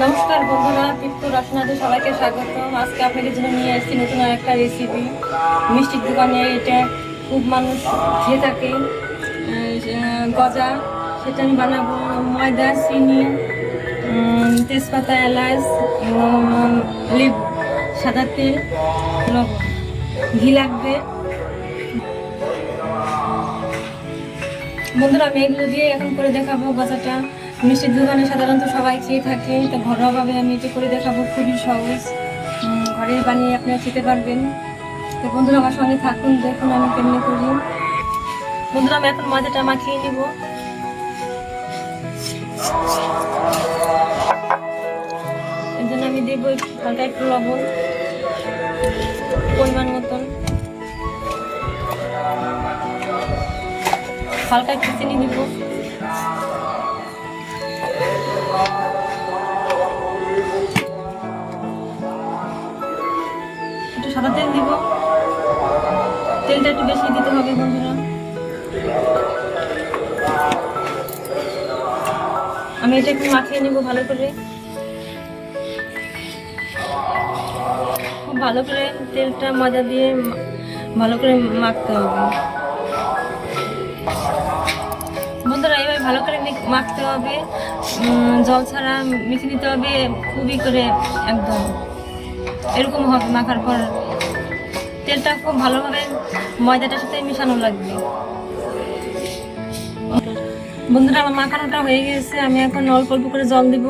নমস্কার বন্ধুরা, তৃপ্ত রসনাতে সবাইকে স্বাগত। আজকে আপনাদের জন্য নিয়ে এসেছি নতুন একটা রেসিপি। মিষ্টির দোকানে এটা খুব মানুষ খেয়ে থাকে, গজা। সেটা আমি বানাবো। ময়দা, চিনি, তেজপাতা, এলাচ, লেবু, সাদা তেল, লবণ, ঘি লাগবে। বন্ধুরা, আমি এগুলো দিয়ে এখন করে দেখাবো গজাটা। মিষ্টির দোকানে সাধারণত সবাই খেয়ে থাকে, তো ঘরোয়াভাবে আমি এটা করে দেখাবো। খুবই সহজ, ঘরে বানিয়ে আপনারা খেতে পারবেন। তো বন্ধুরা, আমার সঙ্গে থাকুন, দেখুন আমি কেমনি করি। বন্ধুরা, আমি এখন ময়দাটা মাখিয়ে নিব। এর জন্য আমি দেবো হালকা একটু লবণ, পরিমাণ মতন, হালকা একটু চিনি দিব, একটু সাদা তেল দিব। তেলটা একটু বেশি দিতে হবে বন্ধুরা। আমি এটা একটু মাখিয়ে নিব ভালো করে। খুব ভালো করে তেলটা ময়দা দিয়ে ভালো করে মাখতে হবে বন্ধুরা। এবার ভালো করে মাখতে হবে, জল ছাড়া মেখে নিতে হবে খুবই করে, একদম এরকম হবে। মাখার পর তেলটা খুব ভালোভাবে ময়দাটার সাথে মেশানো লাগবে বন্ধুরা। আমার মাখানোটা হয়ে গেছে। আমি এখন অল্প অল্প করে জল দিব।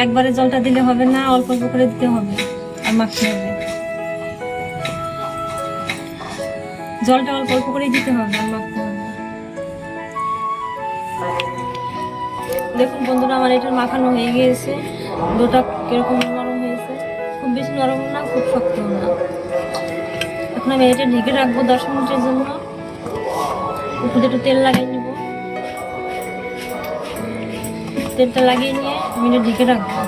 একবারে জলটা দিলে হবে না, অল্প অল্প করে দিতে হবে আর মাখতে হবে। জলটা অল্প অল্প করেই দিতে হবে আর মাখতে হবে। দেখুন বন্ধুরা, আমার এটা মাখানো হয়ে গিয়েছে। ডোটা কিরকম নরম হয়েছে, খুব বেশি নরম না, খুব শক্ত না। এখন আমি এটা ঢেকে রাখবো 10 মিনিটের জন্য। উপরে একটু তেল লাগিয়ে নিব। তেলটা লাগিয়ে নিয়ে আমি এটা ঢেকে রাখবো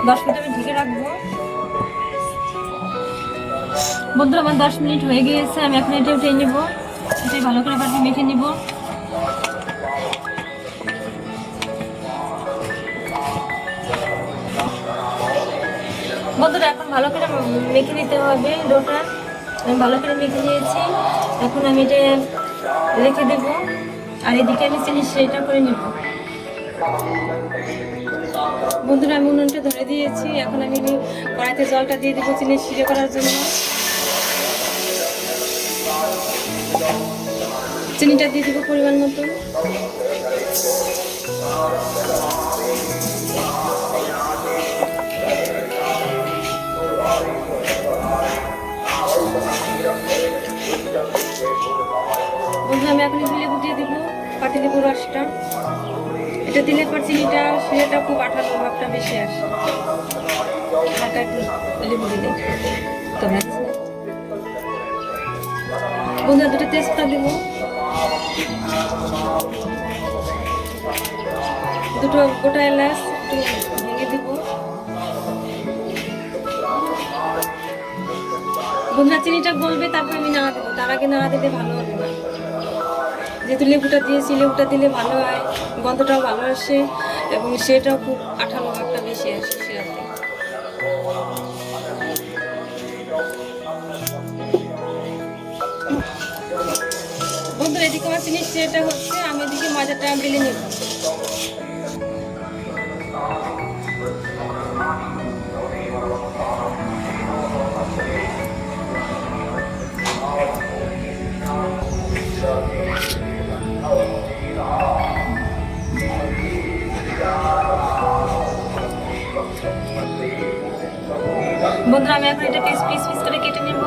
10 মিনিট আমি ঢেকে রাখবো বন্ধুরা। আমার 10 মিনিট হয়ে গিয়েছে। আমি এখন এটা উঠে নিব। এটাই ভালো করে আবার মেখে নিব। বন্ধুরা, এখন ভালো করে মেখে নিতে হবে ডোটা। আমি ভালো করে মেখে নিয়েছি। এখন আমি এটা রেখে দেব। আর এদিকে আমি চিনি সেটা করে নিব বন্ধুরা। আমি উনুনটা ধরে দিয়েছি। এখন আমি কড়াইতে জলটা দিয়ে দেবো চিনি শিরে করার জন্য। চিনিটা দিয়ে দেবো পরিমাণ মতো। বন্ধুরা, আমি এখন লেবু দিয়ে দিব, পাতি লেবুর রসটা। এটা দিলে পর চিনিটা শিরাটা খুব আঠালো ভাবটা বেশি আসে। হালকা একটু লেবু দিলে তো বন্ধুরা, দুটো তেজপাতা দিব, দুটো গোটা এলাচ একটু ভেঙে দিব। বন্ধুরা, চিনিটা গলবে, তারপর আমি নাড়া দেবো। তার আগে নাড়া দিলে ভালো হবে না। যেহেতু লেবুটা দিয়েছি, লেবুটা দিলে ভালো হয়, গন্ধটাও ভালো আসে এবং সেটাও খুব আঠালো ভাবটা বেশি আসে শিরাতে। বন্ধুরা, এদিকে আমার চিনির শিরাটা হচ্ছে, আমি এদিকে ময়দাটা বেলে নেব। বন্ধুরা, আমি এখন এটা পিস পিস পিস করে কেটে নেব।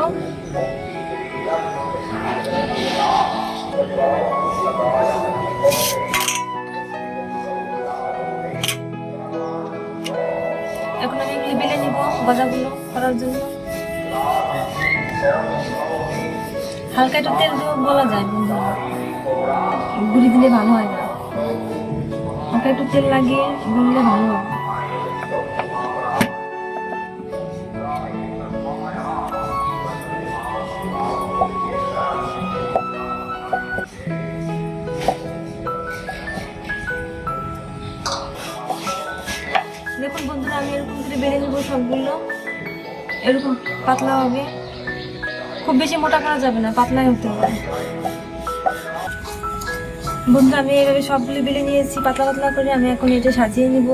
এখন আমি এগুলো বেলে নিব গজাগুলো করার জন্য। হালকা একটু তেল দিয়ে বলা যায় বন্ধুরা, গুলি দিলে ভালো হয় না। হালকা একটু তেল লাগিয়ে গুলিলে ভালো হবে। করে বেড়ে নেবো সবগুলো। এরকম পাতলা হবে, খুব বেশি মোটা করা যাবে না, পাতলাই হতে হবে। বন্ধুরা আমি এইভাবে সবগুলো বেলে নিয়েছি পাতলা পাতলা করে। আমি এখন এটা সাজিয়ে নিব।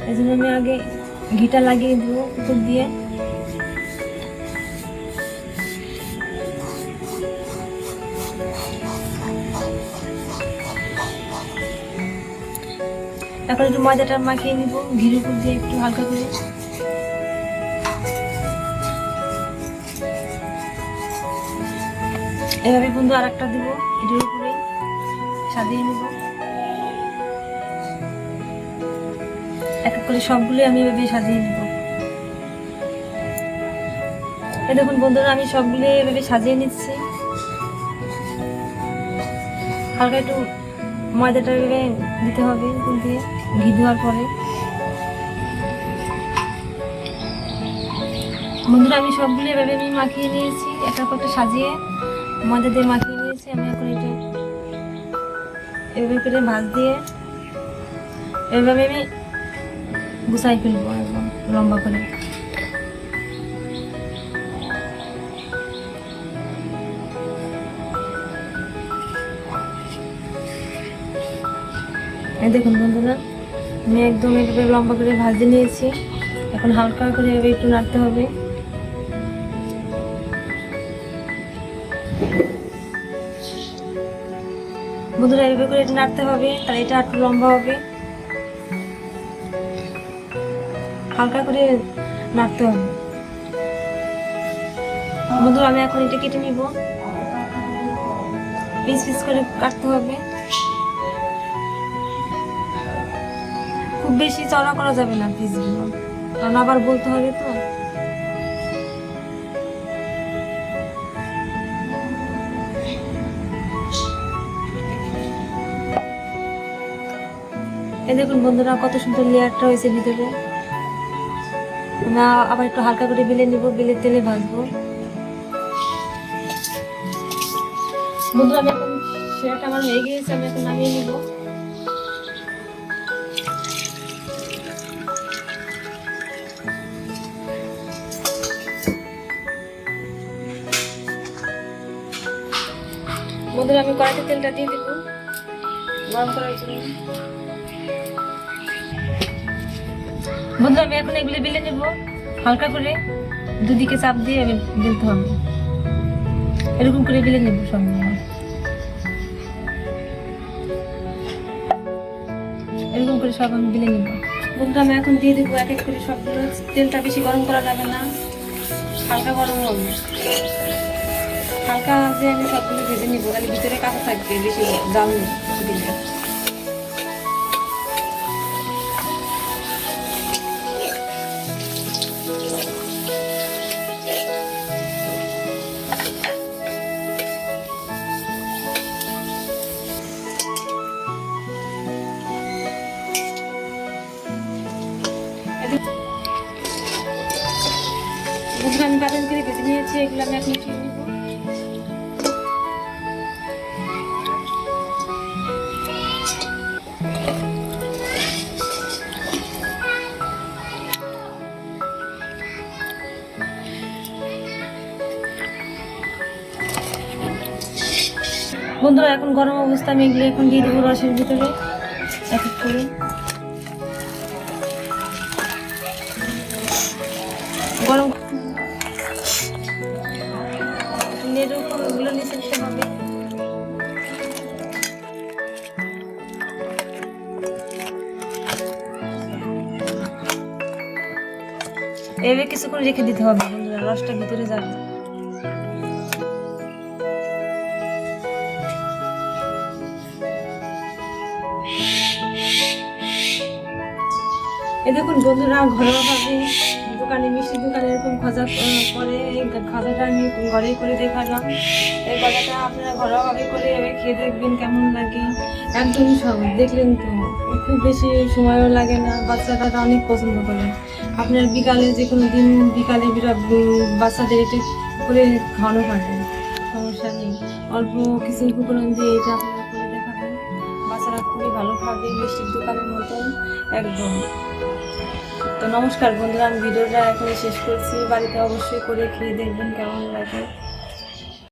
এই জন্য আমি আগে ঘিটা লাগিয়ে দেবো উপর দিয়ে। এখন একটু ময়দাটা মাখিয়ে নিব ঘির উপর দিয়ে একটু হালকা করে। এভাবে বন্ধু আর একটা দিব, এটার উপরে সাজিয়ে নিব। এক এক করে সবগুলো আমি এভাবে সাজিয়ে নিব। এই দেখুন বন্ধুরা আমি সবগুলো এভাবে সাজিয়ে নিচ্ছি। হালকা একটু ময়দাটা এভাবে দিতে হবে উপর দিয়ে ঘি দেওয়ার পরে। বন্ধুরা আমি সবগুলো এভাবে আমি মাখিয়ে নিয়েছি, একটা একটা সাজিয়ে ময়দা দিয়ে মাখিয়ে নিয়েছি। আমি এখন এটা এভাবে করে ভাঁজ দিয়ে এভাবে আমি গুছাই ফেলবো একদম লম্বা করে। এই দেখুন বন্ধুরা আমি একদম এভাবে লম্বা করে ভাজে নিয়েছি। এখন হালকা করে এভাবে একটু নাড়তে হবে। বন্ধুরা এভাবে করে এটা নাড়তে হবে, তাহলে এটা একটু লম্বা হবে। হালকা করে নাড়তে হবে। বন্ধুরা আমি এখন এটা কেটে নিব, পিস পিস করে কাটতে হবে। খুব বেশি চড়া করা যাবে না পিসগুলো, কারণ আবার বলতে হবে তো। এই দেখুন বন্ধুরা কত সুন্দর লেয়ারটা হয়েছে ভিতরে। আমি আবার একটু হালকা করে বেলে নিব, বেলে তেলে ভাজবো। বন্ধুরা আমি এখন সেটা আমার হয়ে গিয়েছে, আমি এখন নামিয়ে নিব। বন্ধুরা আমি কড়াইতে তেলটা দিয়ে দেবো গরম করার জন্য। বন্ধুরা আমি এখন এগুলো বেলে নেব হালকা করে, দুদিকে চাপ দিয়ে বেলতে হবে। এরকম করে বেলে নেব সব। এরকম করে সব আমি বেলে নেব। বন্ধুরা আমি এখন দিয়ে দেবো এক এক করে সবগুলো। তেলটা বেশি গরম করা যাবে না, হালকা গরম হবে। হালকা যে আমি সবগুলো ভেজে নিব, তাহলে ভিতরে কাঁচা থাকবে, বেশি জাল দিলে। আমি বাদাম করে ভেজে নিয়েছি, এগুলো আমি এখন খেয়ে নিব। বন্ধুরা এখন গরম অবস্থা, আমি এগুলো এখন দিয়ে দেবো রসের ভিতরে এক এক করে। গরম নেড়ে নিচে দিতে হবে। এভাবে কিছুক্ষণ রেখে দিতে হবে বন্ধুরা, রসটা ভিতরে যাবে। এই দেখুন বন্ধুরা ঘরোয়াভাবে দোকানে মিষ্টির দোকানে এরকম খাজা করে, খাজাটা আমি ঘরে করে দেখালাম। এই খাজাটা আপনারা ঘরোয়াভাবে করে এবার খেয়ে দেখবেন কেমন লাগে। একদমই সহজ, দেখলেন তো, খুব বেশি সময়ও লাগে না, বাচ্চাটা অনেক পছন্দ করে। আপনার বিকালে যে কোনো দিন বিকালে বাচ্চাদের এটা করে খাওয়ানো পারবেন, সমস্যা নেই। অল্প কিছু উপকরণ দিয়ে এটা আপনারা করে দেখাবেন, বাচ্চারা খুবই ভালো খাবে, মিষ্টির দোকানের মতন একদম। তো নমস্কার বন্ধুরা, আমি ভিডিওটা এখানে শেষ করছি। বাড়িতে অবশ্যই করে খেয়ে দেখবেন কেমন লাগে।